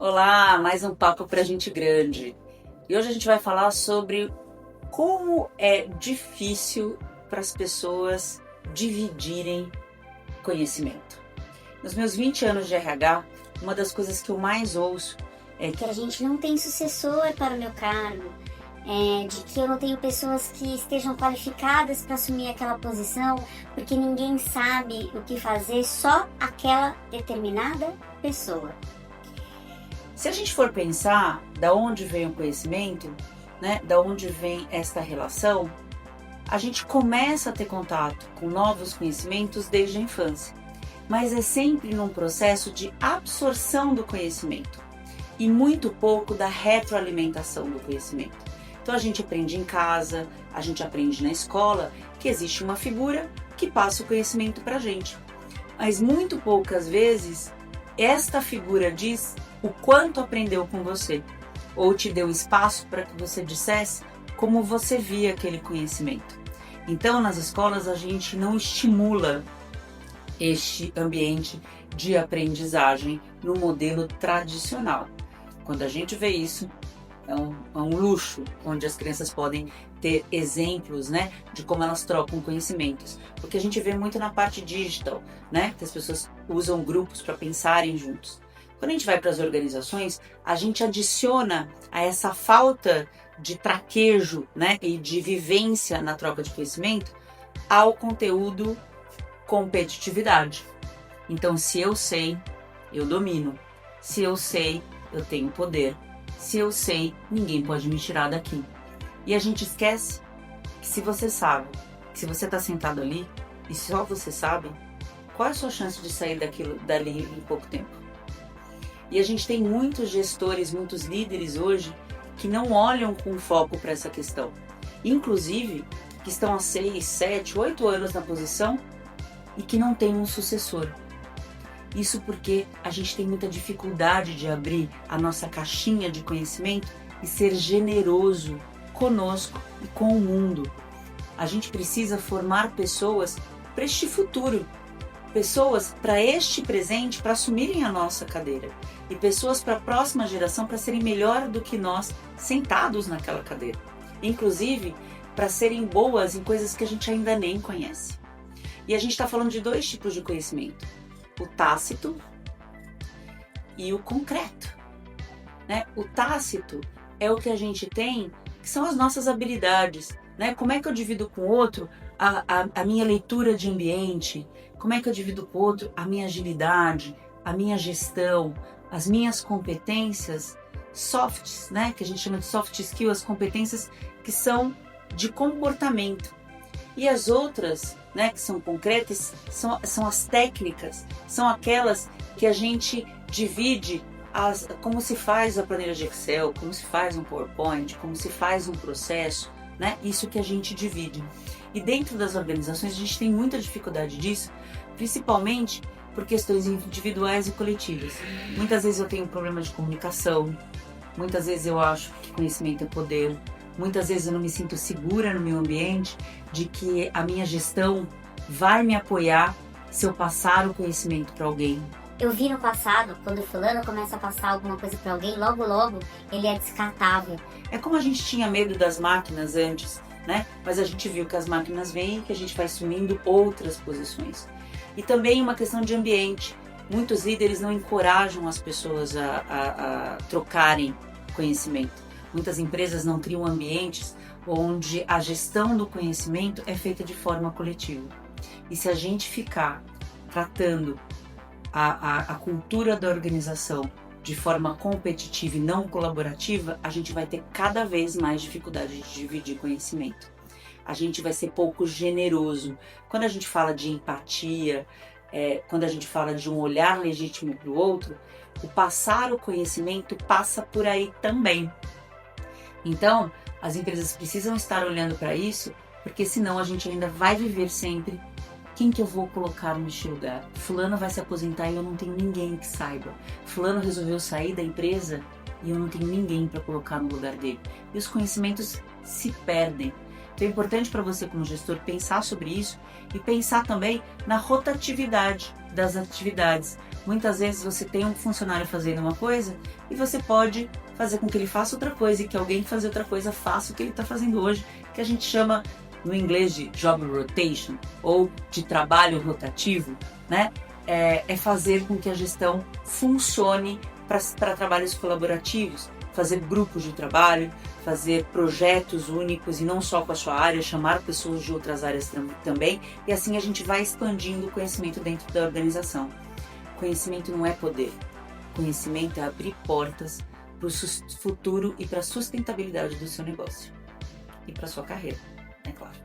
Olá, mais um papo pra gente grande. E hoje a gente vai falar sobre como é difícil para as pessoas dividirem conhecimento. Nos meus 20 anos de RH, uma das coisas que eu mais ouço é que a gente não tem sucessor para o meu cargo, de que eu não tenho pessoas que estejam qualificadas para assumir aquela posição, porque ninguém sabe o que fazer, só aquela determinada pessoa. Se a gente for pensar da onde vem o conhecimento, né, da onde vem esta relação, a gente começa a ter contato com novos conhecimentos desde a infância, mas é sempre num processo de absorção do conhecimento e muito pouco da retroalimentação do conhecimento. Então a gente aprende em casa, a gente aprende na escola que existe uma figura que passa o conhecimento para a gente, mas muito poucas vezes esta figura diz o quanto aprendeu com você, ou te deu espaço para que você dissesse como você via aquele conhecimento. Então, nas escolas, a gente não estimula este ambiente de aprendizagem no modelo tradicional. Quando a gente vê isso, é um luxo, onde as crianças podem ter exemplos, né, de como elas trocam conhecimentos. Porque a gente vê muito na parte digital, né, que as pessoas usam grupos para pensarem juntos. Quando a gente vai para as organizações, a gente adiciona a essa falta de traquejo, né, e de vivência na troca de conhecimento ao conteúdo competitividade. Então, se eu sei, eu domino. Se eu sei, eu tenho poder. Se eu sei, ninguém pode me tirar daqui. E a gente esquece que se você sabe, que se você está sentado ali e só você sabe, qual é a sua chance de sair dali em pouco tempo? E a gente tem muitos gestores, muitos líderes hoje que não olham com foco para essa questão. Inclusive, que estão há 6, 7, 8 anos na posição e que não tem um sucessor. Isso porque a gente tem muita dificuldade de abrir a nossa caixinha de conhecimento e ser generoso conosco e com o mundo. A gente precisa formar pessoas para este futuro, pessoas para este presente, para assumirem a nossa cadeira, e pessoas para a próxima geração para serem melhor do que nós sentados naquela cadeira, inclusive para serem boas em coisas que a gente ainda nem conhece. E a gente está falando de 2 tipos de conhecimento: o tácito e o concreto, né? O tácito é o que a gente tem, que são as nossas habilidades, né? Como é que eu divido com o outro a minha leitura de ambiente? Como é que eu divido com o outro a minha agilidade, a minha gestão, as minhas competências softs, né? Que a gente chama de soft skills, as competências que são de comportamento. E as outras, né, que são concretas, são as técnicas, são aquelas que a gente divide como se faz a planilha de Excel, como se faz um PowerPoint, como se faz um processo, né? Isso que a gente divide. E dentro das organizações a gente tem muita dificuldade disso, principalmente por questões individuais e coletivas. Muitas vezes eu tenho um problema de comunicação, muitas vezes eu acho que conhecimento é poder, muitas vezes eu não me sinto segura no meu ambiente de que a minha gestão vai me apoiar se eu passar o conhecimento para alguém. Eu vi no passado, quando o fulano começa a passar alguma coisa para alguém, logo ele é descartável. É como a gente tinha medo das máquinas antes, né? Mas a gente viu que as máquinas vêm e que a gente vai assumindo outras posições. E também uma questão de ambiente. Muitos líderes não encorajam as pessoas a trocarem conhecimento. Muitas empresas não criam ambientes onde a gestão do conhecimento é feita de forma coletiva. E se a gente ficar tratando a cultura da organização de forma competitiva e não colaborativa, a gente vai ter cada vez mais dificuldade de dividir conhecimento. A gente vai ser pouco generoso. Quando a gente fala de empatia, quando a gente fala de um olhar legítimo para o outro, o passar o conhecimento passa por aí também. Então, as empresas precisam estar olhando para isso, porque senão a gente ainda vai viver sempre: quem que eu vou colocar neste lugar? Fulano vai se aposentar e eu não tenho ninguém que saiba. Fulano resolveu sair da empresa e eu não tenho ninguém para colocar no lugar dele. E os conhecimentos se perdem. Então é importante para você como gestor pensar sobre isso e pensar também na rotatividade das atividades. Muitas vezes você tem um funcionário fazendo uma coisa e você pode fazer com que ele faça outra coisa e que alguém que fazer outra coisa faça o que ele está fazendo hoje, que a gente chama no inglês de job rotation ou de trabalho rotativo, né? É fazer com que a gestão funcione para trabalhos colaborativos, fazer grupos de trabalho, fazer projetos únicos e não só com a sua área, chamar pessoas de outras áreas também, e assim a gente vai expandindo o conhecimento dentro da organização. Conhecimento não é poder, conhecimento é abrir portas para o futuro e para a sustentabilidade do seu negócio e para a sua carreira, é claro.